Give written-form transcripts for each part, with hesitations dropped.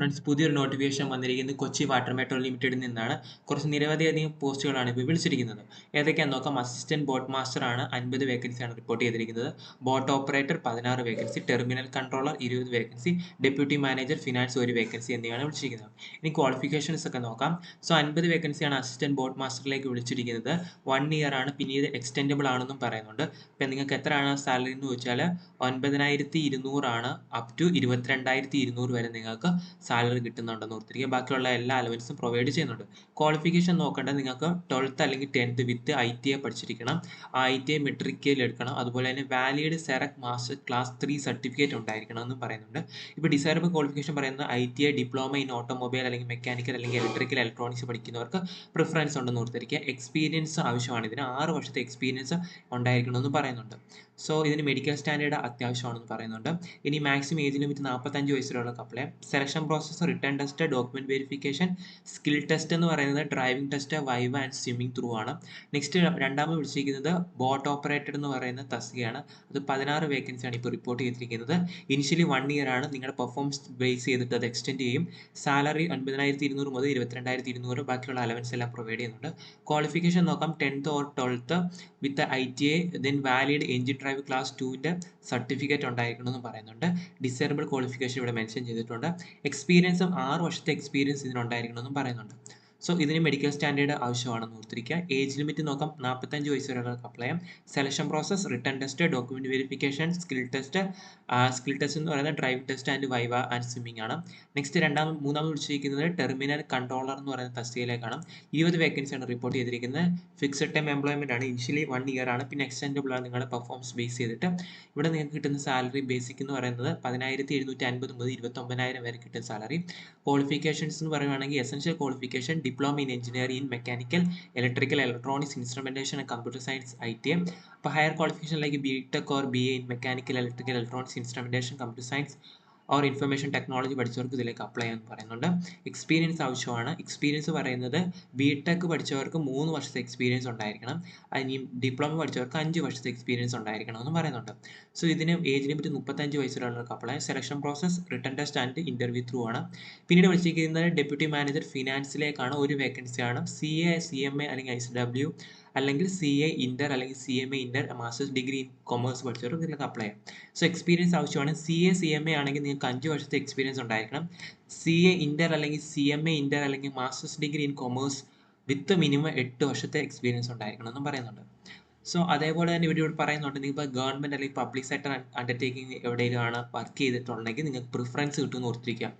Friends, പുതിയൊരു notification വന്നിരിക്കുന്നത് Kochi water metro ലിമിറ്റഡിൽ നിന്നാണ്. കുറച്ച് നിരവധിയധികം പോസ്റ്റുകളാണ് ഇപ്പോൾ വിളിച്ചിരിക്കുന്നത്. ഏതൊക്കെയാണെന്ന് നോക്കാം. അസിസ്റ്റന്റ് ബോട്ട് മാസ്റ്റർ ആണ് 50 വേക്കൻസിയാണ് റിപ്പോർട്ട് ചെയ്തിരിക്കുന്നത്. Boat operator 16 vacancy, terminal controller 20 vacancy, deputy manager finance 1 vacancy എന്നിവയാണ് വിളിച്ചിരിക്കുന്നത്. ഇനി ക്വാളിഫിക്കേഷൻസ് ഒക്കെ നോക്കാം. 50 വേക്കൻസിയാണ് അസിസ്റ്റന്റ് ബോട്ട് മാസ്റ്ററിലേക്ക് വിളിച്ചിരിക്കുന്നത്. 1 ഇയർ ആണ്, പിന്നീട് എക്സ്റ്റെൻഡബിൾ ആണെന്നും പറയുന്നുണ്ട്. ഇപ്പം നിങ്ങൾക്ക് എത്രയാണ് സാലറി എന്ന് ചോദിച്ചാൽ 9200 ആണ്, അപ് ടു 22,200 വരെ നിങ്ങൾക്ക് സാലറി കിട്ടുന്നുണ്ടെന്ന് ഓർത്തിരിക്കുക. ബാക്കിയുള്ള എല്ലാ അലവൻസും പ്രൊവൈഡ് ചെയ്യുന്നുണ്ട്. ക്വാളിഫിക്കേഷൻ നോക്കേണ്ടത് നിങ്ങൾക്ക് 12th അല്ലെങ്കിൽ 10th വിത്ത് ITI പഠിച്ചിരിക്കണം. ITI മെട്രിക്കൽ എടുക്കണം. അതുപോലെ തന്നെ വാലിഡ് സെറക് മാസ്റ്റർ ക്ലാസ് 3 സർട്ടിഫിക്കറ്റ് ഉണ്ടായിരിക്കണം എന്നും പറയുന്നുണ്ട്. ഇപ്പോൾ ഡിസൈറബിൾ ക്വാളിഫിക്കേഷൻ പറയുന്നത് ITI ഡിപ്ലോമ ഇൻ ഓട്ടോമൊബൈൽ അല്ലെങ്കിൽ മെക്കാനിക്കൽ അല്ലെങ്കിൽ ഇലക്ട്രിക്കൽ ഇലക്ട്രോണിക്സ് പഠിക്കുന്നവർക്ക് പ്രിഫറൻസ് ഉണ്ടെന്ന് ഓർത്തിരിക്കുക. എക്സ്പീരിയൻസ് ആവശ്യമാണ്. ഇതിന് 6 വർഷത്തെ എക്സ്പീരിയൻസ് ഉണ്ടായിരിക്കണമെന്ന് പറയുന്നുണ്ട്. സോ ഇതിന് മെഡിക്കൽ സ്റ്റാൻഡേർഡ് അത്യാവശ്യമാണെന്ന് പറയുന്നുണ്ട്. ഇനി മാക്സിമം ഏജ് ലിമിറ്റ് 45 വയസ്സിലുള്ളവർക്ക് apply. Selection process written test, document verification, skill test എന്ന് പറയുന്നത് driving test, viva and swimming through ആണ്. നെക്സ്റ്റ് രണ്ടാമത് വിളിച്ചിരിക്കുന്നത് ബോട്ട് ഓപ്പറേറ്റർ എന്ന് പറയുന്ന തസ്തികയാണ്. അത് 16 വേക്കൻസിയാണ് ഇപ്പോൾ റിപ്പോർട്ട് ചെയ്തിരിക്കുന്നത്. ഇനിഷ്യലി 1 ഇയർ ആണ്. നിങ്ങളുടെ പെർഫോമൻസ് ബേസ് ചെയ്തിട്ട് അത് എക്സ്റ്റെൻഡ് ചെയ്യും. സാലറി 9200 മുതൽ 22,200, ബാക്കിയുള്ള അലവൻസ് എല്ലാം പ്രൊവൈഡ് ചെയ്യുന്നുണ്ട്. ക്വാളിഫിക്കേഷൻ നോക്കാം. 10th or 12th with ITI, then valid engine drive class 2ന്റെ സർട്ടിഫിക്കറ്റ് ഉണ്ടായിരിക്കണമെന്ന് പറയുന്നുണ്ട്. ഡിസേബിൾ ക്വാളിഫിക്കേഷൻ ഇവിടെ മെൻഷൻ ചെയ്തിട്ടുണ്ട്. എക്സ്പീരിയൻസും 6 വർഷത്തെ എക്സ്പീരിയൻസ് ഇതിനുണ്ടായിരിക്കണമെന്നും പറയുന്നുണ്ട്. സോ ഇതിന് മെഡിക്കൽ സ്റ്റാൻഡേർഡ് ആവശ്യമാണെന്ന് ഓർത്തിരിക്കുക. ഏജ് ലിമിറ്റ് നോക്കാം. 45 വയസ്സ് വരെയുള്ളവർക്ക് അപ്ലൈ ചെയ്യാം. Selection process written test, document verification, skill test എന്ന് പറയുന്നത് driving test and viva and swimming ആണ്. നെക്സ്റ്റ് മൂന്നാമത് വിളിച്ചിരിക്കുന്നത് ടെർമിനൽ കൺട്രോളർ എന്ന് പറയുന്ന തസ്തികയിലേക്കാണ്. 20 വേക്കൻസിയാണ് റിപ്പോർട്ട് ചെയ്തിരിക്കുന്നത്. ഫിക്സഡ് ടൈം എംപ്ലോയ്മെന്റ് ആണ്. ഇനിഷ്യലി 1 ഇയർ ആണ്, പിന്നെ എക്സ്റ്റെൻഡബിൾ ആണ് നിങ്ങളുടെ പെർഫോമൻസ് ബേസ് ചെയ്തിട്ട്. ഇവിടെ നിങ്ങൾക്ക് കിട്ടുന്ന സാലറി ബേസിക് എന്ന് പറയുന്നത് 17,750 മുതൽ 29,000 വരെ കിട്ടുന്ന സാലറി. ക്വാളിഫിക്കേഷൻസ് എന്ന് പറയുകയാണെങ്കിൽ essential qualification diploma in engineering in mechanical electrical electronics instrumentation and computer science ITI. അപ്പോൾ ഹയർ ക്വാളിഫിക്കേഷനിലേക്ക് BTech or BA in mechanical electrical electronics instrumentation computer science or information technology പഠിച്ചവർക്ക് ഇതിലേക്ക് അപ്ലൈ ചെയ്യാൻ പറയുന്നുണ്ട്. Experience ആവശ്യമാണ്. Experience പറയുന്നത് BTech പഠിച്ചവർക്ക് 3 വർഷത്തെ experience ഉണ്ടായിരിക്കണം. ഇനി ഡിപ്ലോമ പഠിച്ചവർക്ക് 5 വർഷത്തെ എക്സ്പീരിയൻസ് ഉണ്ടായിരിക്കണം എന്ന് പറയുന്നുണ്ട്. സോ ഇതിന് ഏജ് ലിമിറ്റ് 35 വയസ്സിലുള്ളവർക്ക് apply. Selection process written test and interview through ആണ്. പിന്നീട് വിളിച്ചിരിക്കുന്നത് ഡെപ്യൂട്ടി മാനേജർ ഫിനാൻസിലേക്കാണ്. 1 വേക്കൻസിയാണ്. CA, CMA അല്ലെങ്കിൽ ICW അല്ലെങ്കിൽ CA ഇന്റർ അല്ലെങ്കിൽ CMA inter masters degree in commerce പഠിച്ചവർക്ക് ഇതിലേക്ക് അപ്ലൈ ചെയ്യാം. സോ എക്സ്പീരിയൻസ് ആവശ്യമാണ്. CA, CMA ആണെങ്കിൽ നിങ്ങൾക്ക് 5 വർഷത്തെ എക്സ്പീരിയൻസ് ഉണ്ടായിരിക്കണം. CA ഇന്റർ അല്ലെങ്കിൽ CMA ഇന്റർ അല്ലെങ്കിൽ masters degree in commerce with minimum 8 വർഷത്തെ എക്സ്പീരിയൻസ് ഉണ്ടായിരിക്കണം എന്നും പറയുന്നുണ്ട്. സോ അതേപോലെ തന്നെ ഇവിടെ പറയുന്നുണ്ട്, നിങ്ങൾ ഗവൺമെന്റ് അല്ലെങ്കിൽ പബ്ലിക് സെക്ടർ അണ്ടർടേക്കിംഗ് എവിടെയാണ് വർക്ക് ചെയ്തിട്ടുണ്ടെങ്കിൽ നിങ്ങൾക്ക് പ്രിഫറൻസ് കിട്ടുമെന്ന് ഓർത്തിരിക്കുക.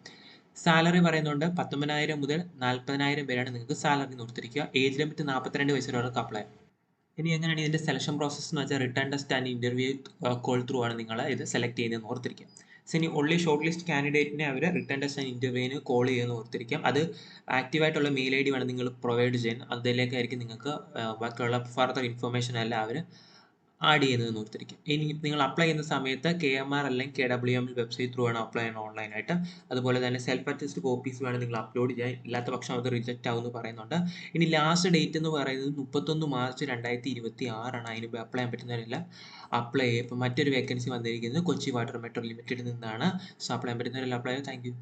സാലറി പറയുന്നുണ്ട് 19,000 മുതൽ 40,000 വരെയാണ് നിങ്ങൾക്ക് സാലറി ഓർത്തിരിക്കുക. ഏജ് ലിമിറ്റ് 42 വയസ്സുള്ളവർക്ക് അപ്ലൈ. ഇനി എങ്ങനെയാണ് ഇതിന്റെ സെലക്ഷൻ പ്രോസസ് എന്ന് വെച്ചാൽ written test and interview call through ആണ് നിങ്ങൾ ഇത് സെലക്ട് ചെയ്യുന്നതെന്ന് ഓർത്തിരിക്കുക. സോ ഇനി ഓൺലി ഷോർട്ട് ലിസ്റ്റ് കാൻഡിഡേറ്റിനെ അവർ റിട്ടേൺ ടെസ്റ്റ് ആൻഡ് ഇന്റർവ്യൂവിന് കോൾ ചെയ്യുമെന്ന് ഓർത്തിരിക്കാം. അത് ആക്റ്റീവായിട്ടുള്ള മെയിൽ ID വേണം നിങ്ങൾ പ്രൊവൈഡ് ചെയ്യാൻ. അതിലേക്കായിരിക്കും നിങ്ങൾക്ക് ബാക്കിയുള്ള ഫർദർ ഇൻഫർമേഷൻ എല്ലാം അവർ ആഡ് ചെയ്യുന്നതെന്ന് ഓർത്തിരിക്കും. ഇനി നിങ്ങൾ അപ്ലൈ ചെയ്യുന്ന സമയത്ത് KMR അല്ലെങ്കിൽ KWM വെബ്സൈറ്റ് ത്രൂ വേണം അപ്ലൈ ചെയ്യണം ഓൺലൈനായിട്ട്. അതുപോലെ തന്നെ സെൽഫ് അറ്റസ്റ്റ് കോപ്പീസ് വേണം നിങ്ങൾ അപ്ലോഡ് ചെയ്യാൻ. ഇല്ലാത്ത പക്ഷം അത് റിജക്റ്റ് ആവുമെന്ന് പറയുന്നുണ്ട്. ഇനി ലാസ്റ്റ് ഡേറ്റ് എന്ന് പറയുന്നത് 31 മാർച്ച് 2026 ആണ്. അതിന് അപ്ലൈ ചെയ്യാൻ പറ്റുന്നവരില്ല അപ്ലൈ ചെയ്യും. ഇപ്പോൾ മറ്റൊരു വേക്കൻസി വന്നിരിക്കുന്നത് കൊച്ചി വാട്ടർ മെട്രോ ലിമിറ്റഡിൽ നിന്നാണ്. സോ അപ്ലൈ ചെയ്യാൻ പറ്റുന്നവരെല്ലാം അപ്ലൈ ചെയ്യും. Thank you.